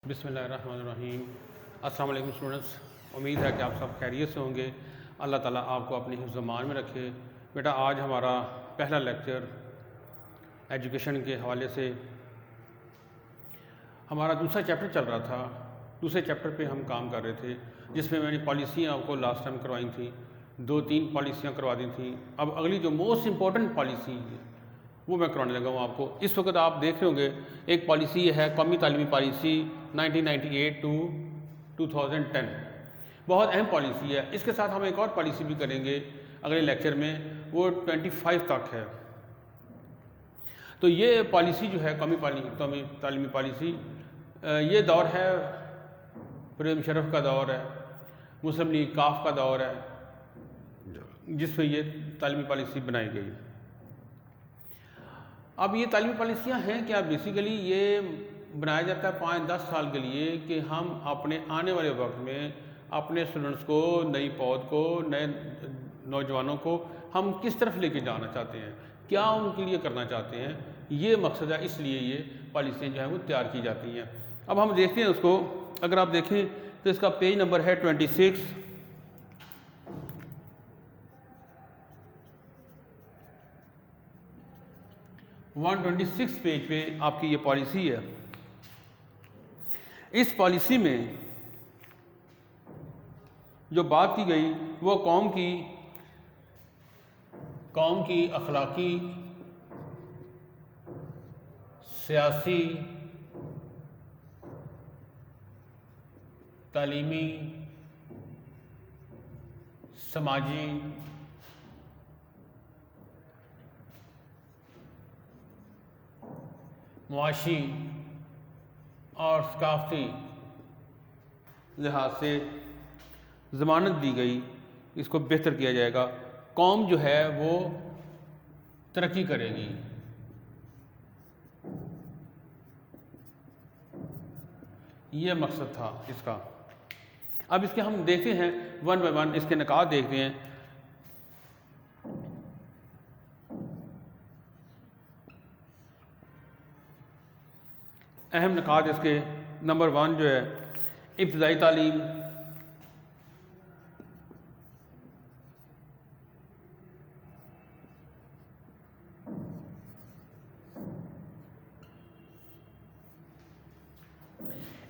بسم اللہ الرحمن الرحیم۔ السلام علیکم اسٹوڈنٹس، امید ہے کہ آپ سب خیریت سے ہوں گے۔ اللہ تعالیٰ آپ کو اپنی حفظ و امان میں رکھے۔ بیٹا آج ہمارا پہلا لیکچر ایجوکیشن کے حوالے سے ہمارا دوسرا چیپٹر چل رہا تھا۔ دوسرے چیپٹر پہ ہم کام کر رہے تھے جس میں نے پالیسیاں آپ کو لاسٹ ٹائم کروائی تھیں، 2-3 پالیسیاں کروا دی تھیں۔ اب اگلی جو موسٹ امپورٹنٹ پالیسی ہے وہ میں کرانے لگا ہوں آپ کو۔ اس وقت آپ دیکھ رہے ہوں گے ایک پالیسی ہے قومی تعلیمی پالیسی 1998 to 2010، بہت اہم پالیسی ہے۔ اس کے ساتھ ہم ایک اور پالیسی بھی کریں گے اگلے لیکچر میں، وہ 25 تک ہے۔ تو یہ پالیسی جو ہے قومی تعلیمی پالیسی، یہ دور ہے پرویز مشرف کا دور ہے، مسلم لیگ کاف کا دور ہے جس پہ یہ تعلیمی پالیسی بنائی گئی۔ اب یہ تعلیمی پالیسیاں ہیں کیا؟ بیسیکلی یہ بنایا جاتا ہے 5-10 سال کے لیے کہ ہم اپنے آنے والے وقت میں اپنے اسٹوڈنٹس کو، نئی پود کو، نئے نوجوانوں کو ہم کس طرف لے کے جانا چاہتے ہیں، کیا ان کے لیے کرنا چاہتے ہیں، یہ مقصد ہے۔ اس لیے یہ پالیسیاں جو ہیں وہ تیار کی جاتی ہیں۔ اب ہم دیکھتے ہیں اس کو، اگر آپ دیکھیں تو اس کا پیج نمبر ہے 26۔ 126 پیج پہ آپ کی یہ پالیسی ہے۔ اس پالیسی میں جو بات کی گئی وہ قوم کی اخلاقی، سیاسی، تعلیمی، سماجی، معاشی اور ثقافتی لحاظ سے ضمانت دی گئی، اس کو بہتر کیا جائے گا۔ قوم جو ہے وہ ترقی کرے گی۔ یہ مقصد تھا اس کا۔ اب اس کے ہم دیکھتے ہیں 1 by 1 اس کے نکات دیکھتے ہیں۔ اہم نکات اس کے، نمبر 1 جو ہے ابتدائی تعلیم۔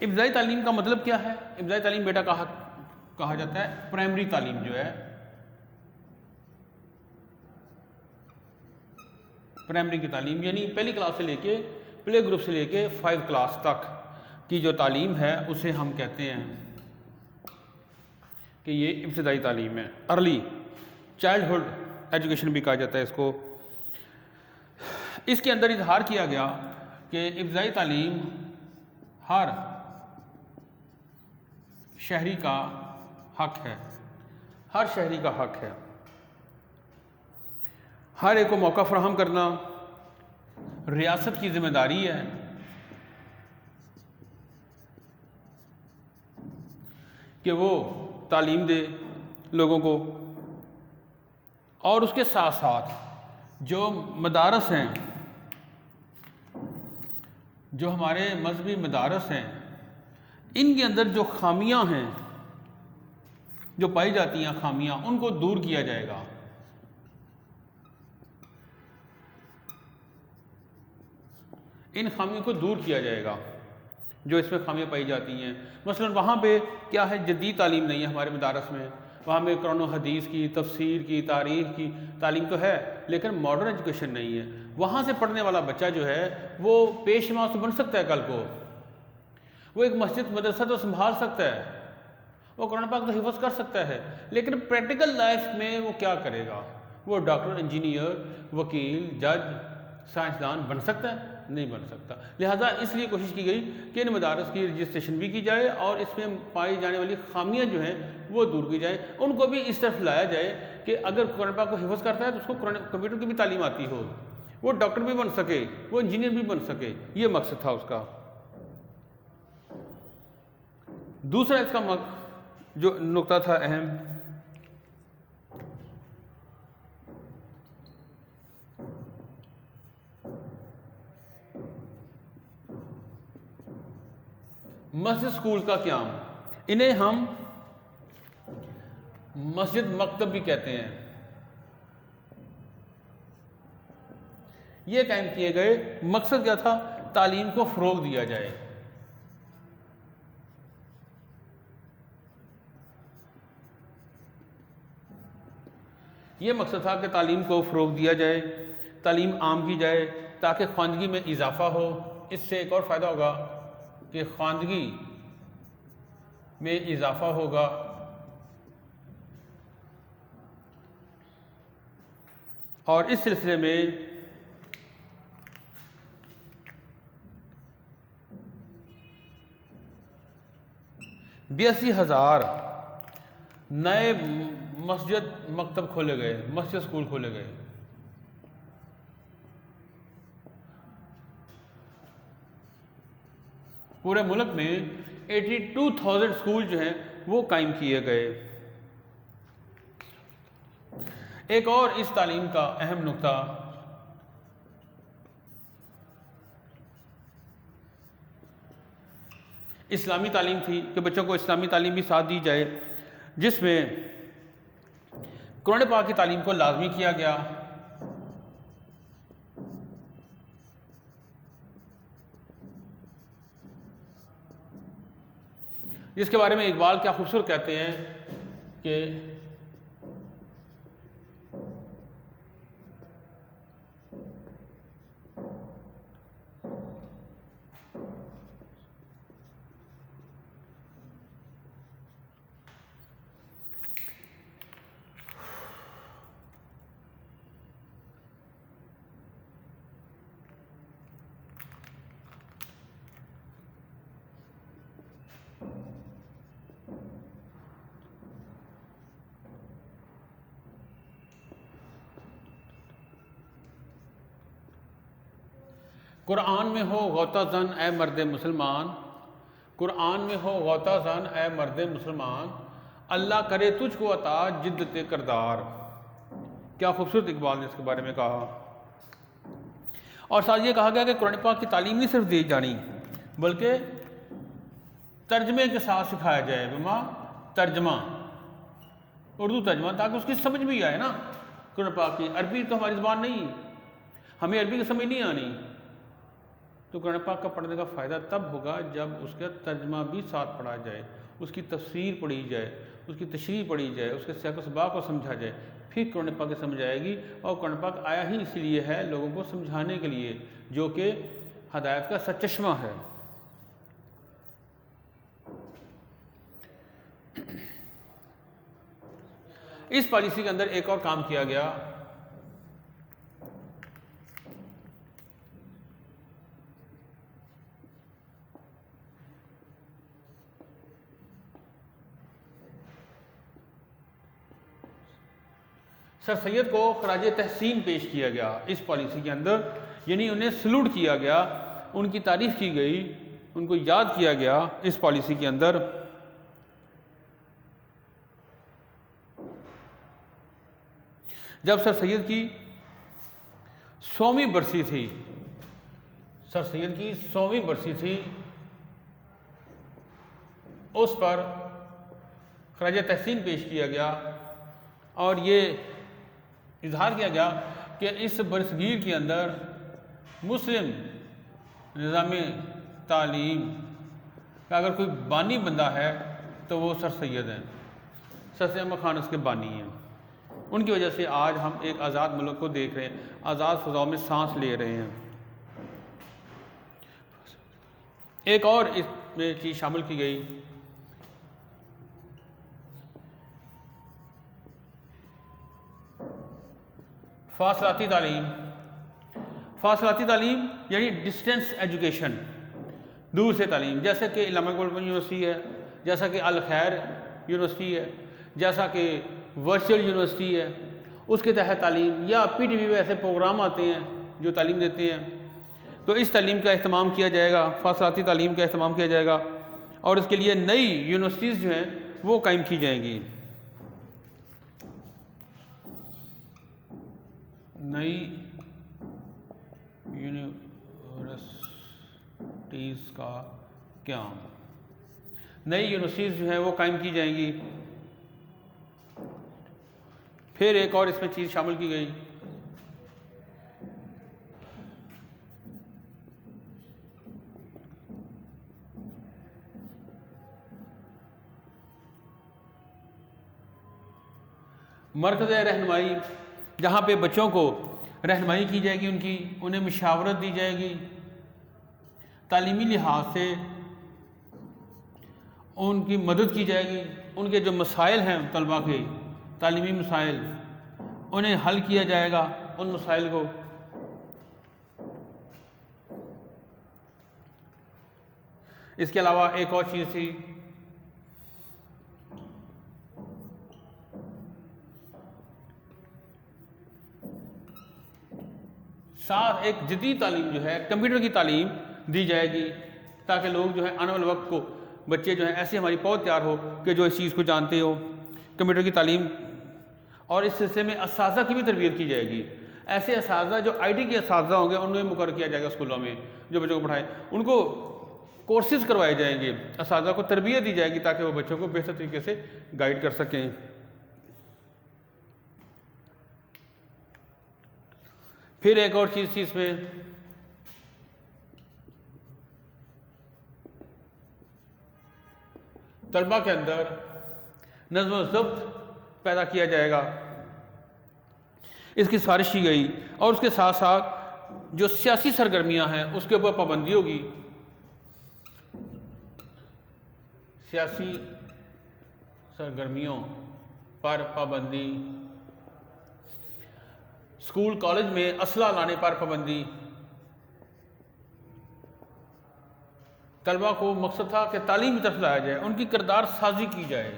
ابتدائی تعلیم کا مطلب کیا ہے؟ ابتدائی تعلیم بیٹا کہا جاتا ہے پرائمری تعلیم جو ہے، پرائمری کی تعلیم یعنی پہلی کلاس سے لے کے، پلے گروپ سے لے کے 5 کلاس تک کی جو تعلیم ہے اسے ہم کہتے ہیں کہ یہ ابتدائی تعلیم ہے۔ ارلی چائلڈہڈ ایجوکیشن بھی کہا جاتا ہے اس کو۔ اس کے اندر اظہار کیا گیا کہ ابتدائی تعلیم ہر شہری کا حق ہے، ہر شہری کا حق ہے۔ ہر ایک کو موقع فراہم کرنا ریاست کی ذمہ داری ہے کہ وہ تعلیم دے لوگوں کو، اور اس کے ساتھ ساتھ جو مدارس ہیں، جو ہمارے مذہبی مدارس ہیں، ان کے اندر جو خامیاں ہیں، جو پائی جاتی ہیں خامیاں، ان کو دور کیا جائے گا۔ ان خامیوں کو دور کیا جائے گا جو اس میں خامیاں پائی جاتی ہیں۔ مثلا وہاں پہ کیا ہے، جدید تعلیم نہیں ہے ہمارے مدارس میں، وہاں میں قرآن و حدیث کی، تفسیر کی، تاریخ کی تعلیم تو ہے لیکن ماڈرن ایجوکیشن نہیں ہے۔ وہاں سے پڑھنے والا بچہ جو ہے وہ پیش نماز تو بن سکتا ہے، کل کو وہ ایک مسجد مدرسہ تو سنبھال سکتا ہے، وہ قرآن پاک تو حفظ کر سکتا ہے، لیکن پریکٹیکل لائف میں وہ کیا کرے گا؟ وہ ڈاکٹر، انجینئر، وکیل، جج، سائنسدان بن سکتا ہے؟ نہیں بن سکتا۔ لہٰذا اس لیے کوشش کی گئی کہ ان مدارس کی رجسٹریشن بھی کی جائے اور اس میں پائی جانے والی خامیاں جو ہیں وہ دور کی جائیں، ان کو بھی اس طرف لایا جائے کہ اگر قرآن پاک کو حفظ کرتا ہے تو اس کو کمپیوٹر کی بھی تعلیم آتی ہو، وہ ڈاکٹر بھی بن سکے، وہ انجینئر بھی بن سکے۔ یہ مقصد تھا اس کا۔ دوسرا اس کا جو نقطہ تھا اہم، مسجد اسکول کا قیام، انہیں ہم مسجد مکتب بھی کہتے ہیں، یہ قائم کیے گئے۔ مقصد کیا تھا؟ تعلیم کو فروغ دیا جائے۔ یہ مقصد تھا کہ تعلیم کو فروغ دیا جائے، تعلیم عام کی جائے تاکہ خواندگی میں اضافہ ہو۔ اس سے ایک اور فائدہ ہوگا کہ خواندگی میں اضافہ ہوگا، اور اس سلسلے میں 82,000 نئے مسجد مکتب کھولے گئے، مسجد اسکول کھولے گئے۔ پورے ملک میں 82,000 اسکول جو ہیں وہ قائم کیے گئے۔ ایک اور اس تعلیم کا اہم نقطہ اسلامی تعلیم تھی کہ بچوں کو اسلامی تعلیم بھی ساتھ دی جائے، جس میں قرآن پاک کی تعلیم کو لازمی کیا گیا۔ جس کے بارے میں اقبال کیا خوبصورت کہتے ہیں کہ قرآن میں ہو غوطہ زن اے مرد مسلمان، قرآن میں ہو غوطہ زن اے مرد مسلمان، اللہ کرے تجھ کو عطا جدت کردار۔ کیا خوبصورت اقبال نے اس کے بارے میں کہا۔ اور ساتھ یہ کہا گیا کہ قرآن پاک کی تعلیم نہیں صرف دی جانی بلکہ ترجمے کے ساتھ سکھایا جائے، بما ترجمہ، اردو ترجمہ، تاکہ اس کی سمجھ بھی آئے نا قرآن پاک کی۔ عربی تو ہماری زبان نہیں، ہمیں عربی کی سمجھ نہیں آنی، تو قرآن پاک کا پڑھنے کا فائدہ تب ہوگا جب اس کا ترجمہ بھی ساتھ پڑھا جائے، اس کی تفسیر پڑھی جائے، اس کی تشریح پڑھی جائے، اس کے سیاق و سباق کو سمجھا جائے، پھر قرآن پاک کی سمجھ آئے گی۔ اور قرآن پاک آیا ہی اس لیے ہے لوگوں کو سمجھانے کے لیے، جو کہ ہدایت کا سرچشمہ ہے۔ اس پالیسی کے اندر ایک اور کام کیا گیا، سر سید کو خراج تحسین پیش کیا گیا اس پالیسی کے اندر، یعنی انہیں سلوٹ کیا گیا، ان کی تعریف کی گئی، ان کو یاد کیا گیا اس پالیسی کے اندر۔ جب سر سید کی 100ویں برسی تھی، سر سید کی 100ویں برسی تھی، اس پر خراج تحسین پیش کیا گیا اور یہ اظہار کیا گیا کہ اس برسگیر کے اندر مسلم نظام تعلیم کا اگر کوئی بانی بندہ ہے تو وہ سر سید ہیں، سر سید احمد خان اس کے بانی ہیں۔ ان کی وجہ سے آج ہم ایک آزاد ملک کو دیکھ رہے ہیں، آزاد فضاؤں میں سانس لے رہے ہیں۔ ایک اور اس میں چیز شامل کی گئی، فاصلاتی تعلیم۔ فاصلاتی تعلیم یعنی ڈسٹینس ایجوکیشن، دور سے تعلیم، جیسا کہ علامہ اقبال یونیورسٹی ہے، جیسا کہ الخیر یونیورسٹی ہے، جیسا کہ ورچوئل یونیورسٹی ہے، اس کے تحت تعلیم، یا پی ٹی وی میں ایسے پروگرام آتے ہیں جو تعلیم دیتے ہیں، تو اس تعلیم کا اہتمام کیا جائے گا، فاصلاتی تعلیم کا اہتمام کیا جائے گا، اور اس کے لیے نئی یونیورسٹیز جو ہیں وہ قائم کی جائیں گی، نئی یونیورسٹیز کا قیام۔ نئی یونیورسٹیز جو ہیں وہ قائم کی جائیں گی۔ پھر ایک اور اس میں چیز شامل کی گئی، مرکز رہنمائی، جہاں پہ بچوں کو رہنمائی کی جائے گی، انہیں مشاورت دی جائے گی، تعلیمی لحاظ سے ان کی مدد کی جائے گی، ان کے جو مسائل ہیں طلباء کے تعلیمی مسائل انہیں حل کیا جائے گا، ان مسائل کو۔ اس کے علاوہ ایک اور چیز تھی، ساتھ ایک جدید تعلیم جو ہے کمپیوٹر کی تعلیم دی جائے گی، تاکہ لوگ جو ہے آنے والے وقت کو بچے جو ہیں ایسی ہماری پہنچ تیار ہو کہ جو اس چیز کو جانتے ہو، کمپیوٹر کی تعلیم۔ اور اس سلسلے میں اساتذہ کی بھی تربیت کی جائے گی، ایسے اساتذہ جو آئی ٹی کے اساتذہ ہوں گے انہیں مقرر کیا جائے گا اسکولوں میں، جو بچوں کو پڑھائے، ان کو کورسز کروائے جائیں گے، اساتذہ کو تربیت دی جائے گی تاکہ وہ بچوں کو بہتر طریقے سے گائیڈ کر سکیں۔ پھر ایک اور چیز تھی اس میں، طلباء کے اندر نظم و ضبط پیدا کیا جائے گا، اس کی سفارش کی گئی، اور اس کے ساتھ ساتھ جو سیاسی سرگرمیاں ہیں اس کے اوپر پابندی ہوگی، سیاسی سرگرمیوں پر پابندی، اسکول کالج میں اسلحہ لانے پر پابندی۔ طلباء کو مقصد تھا کہ تعلیم کی طرف لایا جائے، ان کی کردار سازی کی جائے۔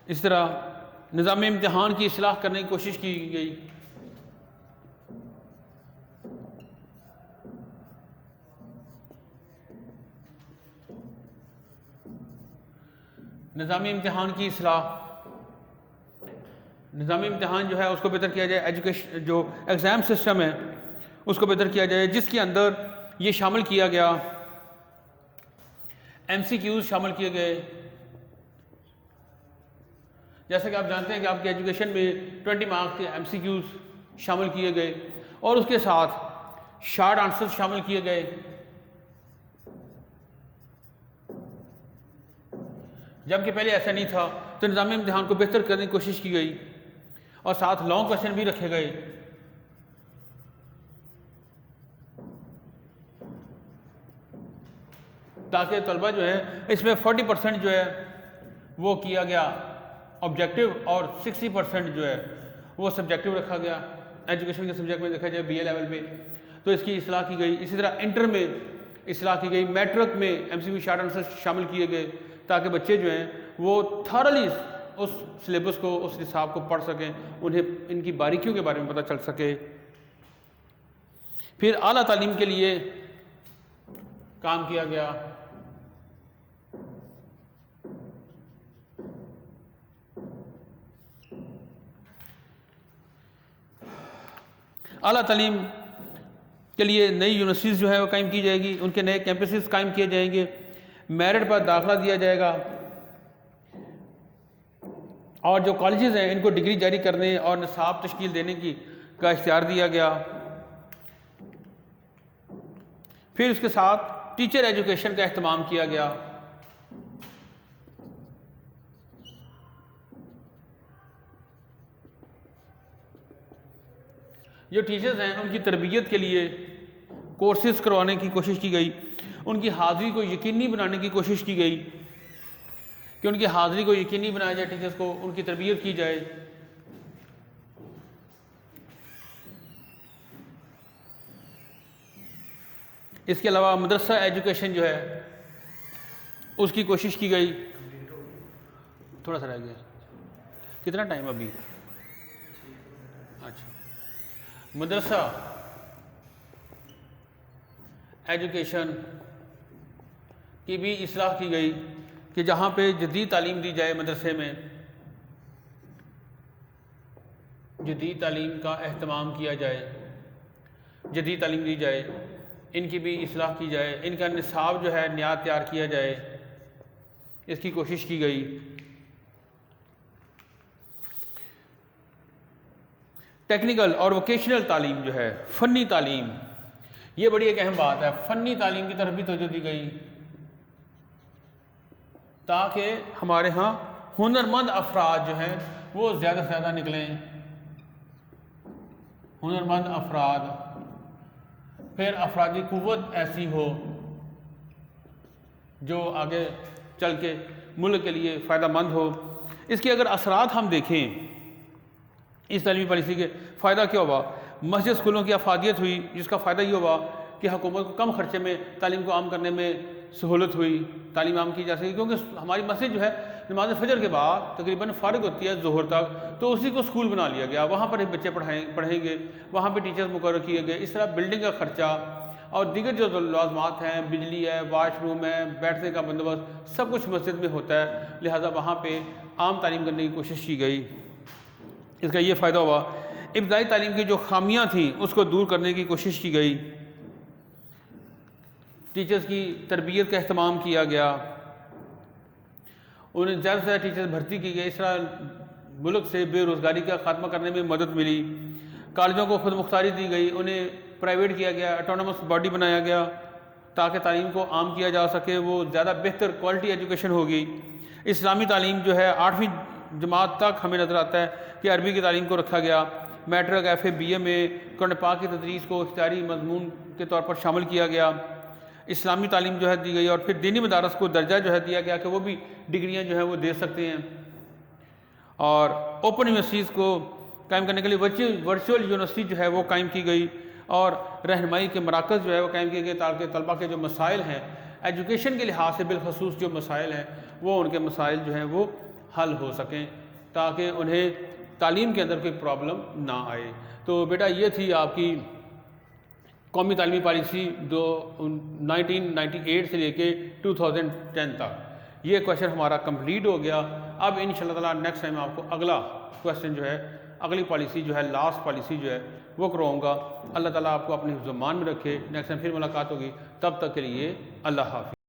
اس طرح نظام امتحان کی اصلاح کرنے کی کوشش کی گئی۔ نظام امتحان کی اصلاح، نظام امتحان جو ہے اس کو بہتر کیا جائے، ایجوکیشن جو ایگزام سسٹم ہے اس کو بہتر کیا جائے، جس کے اندر یہ شامل کیا گیا، ایم سی کیوز شامل کیے گئے۔ جیسا کہ آپ جانتے ہیں کہ آپ کے ایجوکیشن میں 20 مارکس کے ایم سی کیوز شامل کیے گئے، اور اس کے ساتھ شارٹ آنسر شامل کیے گئے۔ جبکہ پہلے ایسا نہیں تھا، تو نظام امتحان کو بہتر کرنے کی کوشش کی گئی، اور ساتھ لانگ کوشچن بھی رکھے گئے، تاکہ طلبہ جو ہے اس میں 40% جو ہے وہ کیا گیا آبجیکٹو، اور 60% جو ہے وہ سبجیکٹو رکھا گیا۔ ایجوکیشن کے سبجیکٹ میں دیکھا جائے بی اے لیول پہ تو اس کی اصلاح کی گئی۔ اسی طرح انٹر میں اصلاح کی گئی، میٹرک میں ایم سی کیو شارٹ آنسر شامل کیے گئے، تاکہ بچے جو ہیں وہ تھارلی اس سلیبس کو، اس نصاب کو پڑھ سکیں، انہیں ان کی باریکیوں کے بارے میں پتہ چل سکے۔ پھر اعلیٰ تعلیم کے لیے کام کیا گیا۔ اعلیٰ تعلیم کے لیے نئی یونیورسٹیز جو ہے وہ قائم کی جائے گی، ان کے نئے کیمپسز قائم کیے جائیں گے، میرٹ پر داخلہ دیا جائے گا، اور جو کالجز ہیں ان کو ڈگری جاری کرنے اور نصاب تشکیل دینے کا اختیار دیا گیا۔ پھر اس کے ساتھ ٹیچر ایجوکیشن کا اہتمام کیا گیا۔ جو ٹیچرز ہیں ان کی تربیت کے لیے کورسز کروانے کی کوشش کی گئی، ان کی حاضری کو یقینی بنانے کی کوشش کی گئی کہ ان کی حاضری کو یقینی بنایا جائے، ٹیچرز کو ان کی تربیت کی جائے۔ اس کے علاوہ مدرسہ ایجوکیشن جو ہے اس کی کوشش کی گئی۔ تھوڑا سا رہ گیا، کتنا ٹائم ابھی؟ اچھا، مدرسہ ایجوکیشن کی بھی اصلاح کی گئی کہ جہاں پہ جدید تعلیم دی جائے، مدرسے میں جدید تعلیم کا اہتمام کیا جائے، جدید تعلیم دی جائے، ان کی بھی اصلاح کی جائے، ان کا نصاب جو ہے نیا تیار کیا جائے، اس کی کوشش کی گئی۔ ٹیکنیکل اور ووکیشنل تعلیم جو ہے، فنی تعلیم، یہ بڑی ایک اہم بات ہے، فنی تعلیم کی طرف بھی توجہ دی گئی تاکہ ہمارے ہاں ہنرمند افراد جو ہیں وہ زیادہ سے زیادہ نکلیں، ہنرمند افراد، پھر افرادی قوت ایسی ہو جو آگے چل کے ملک کے لیے فائدہ مند ہو۔ اس کے اگر اثرات ہم دیکھیں اس تعلیمی پالیسی کے، فائدہ کیا ہوا؟ مسجد اسکولوں کی افادیت ہوئی، جس کا فائدہ یہ ہوا کہ حکومت کو کم خرچے میں تعلیم کو عام کرنے میں سہولت ہوئی، تعلیم عام کی جا سکے، کیونکہ ہماری مسجد جو ہے نماز فجر کے بعد تقریباً فارغ ہوتی ہے ظہر تک، تو اسی کو اسکول بنا لیا گیا، وہاں پر ہی بچے پڑھیں گے، وہاں پہ ٹیچرز مقرر کیے گئے۔ اس طرح بلڈنگ کا خرچہ اور دیگر جو لازمات ہیں، بجلی ہے، واش روم ہے، بیٹھنے کا بندوبست، سب کچھ مسجد میں ہوتا ہے، لہٰذا وہاں پہ عام تعلیم کرنے کی کوشش کی گئی۔ اس کا یہ فائدہ ہوا، ابتدائی تعلیم کی جو خامیاں تھیں اس کو دور کرنے کی کوشش کی گئی، ٹیچرز کی تربیت کا اہتمام کیا گیا، انہیں زیادہ سے زیادہ ٹیچرز بھرتی کی گئی، اس طرح ملک سے بے روزگاری کا خاتمہ کرنے میں مدد ملی۔ کالجوں کو خود مختاری دی گئی، انہیں پرائیویٹ کیا گیا، اٹونومس باڈی بنایا گیا تاکہ تعلیم کو عام کیا جا سکے، وہ زیادہ بہتر کوالٹی ایجوکیشن ہوگی۔ اسلامی تعلیم جو ہے 8ویں جماعت تک ہمیں نظر آتا ہے کہ عربی کی تعلیم کو رکھا گیا، میٹرک ایف اے بی اے میں قرآن پاک کی تدریس کو اختیاری مضمون کے طور پر شامل کیا گیا، اسلامی تعلیم جو ہے دی گئی، اور پھر دینی مدارس کو درجہ جو ہے دیا گیا کہ وہ بھی ڈگریاں جو ہیں وہ دے سکتے ہیں، اور اوپن یونیورسٹیز کو قائم کرنے کے لیے ورچوئل یونیورسٹی جو ہے وہ قائم کی گئی، اور رہنمائی کے مراکز جو ہے وہ قائم کیے گئے تاکہ طلباء کے جو مسائل ہیں ایجوکیشن کے لحاظ سے بالخصوص جو مسائل ہیں وہ ان کے مسائل جو ہیں وہ حل ہو سکیں، تاکہ انہیں تعلیم کے اندر کوئی پرابلم نہ آئے۔ تو بیٹا یہ تھی آپ کی قومی تعلیمی پالیسی 1998 سے لے کے 2010 تک۔ یہ کویشچن ہمارا کمپلیٹ ہو گیا۔ اب انشاءاللہ تعالیٰ نیکسٹ ٹائم آپ کو اگلا کویشچن جو ہے، اگلی پالیسی جو ہے، لاسٹ پالیسی جو ہے وہ کراؤں گا۔ اللہ تعالیٰ آپ کو اپنی زبان میں رکھے، نیکسٹ ٹائم پھر ملاقات ہوگی، تب تک کے لیے اللہ حافظ۔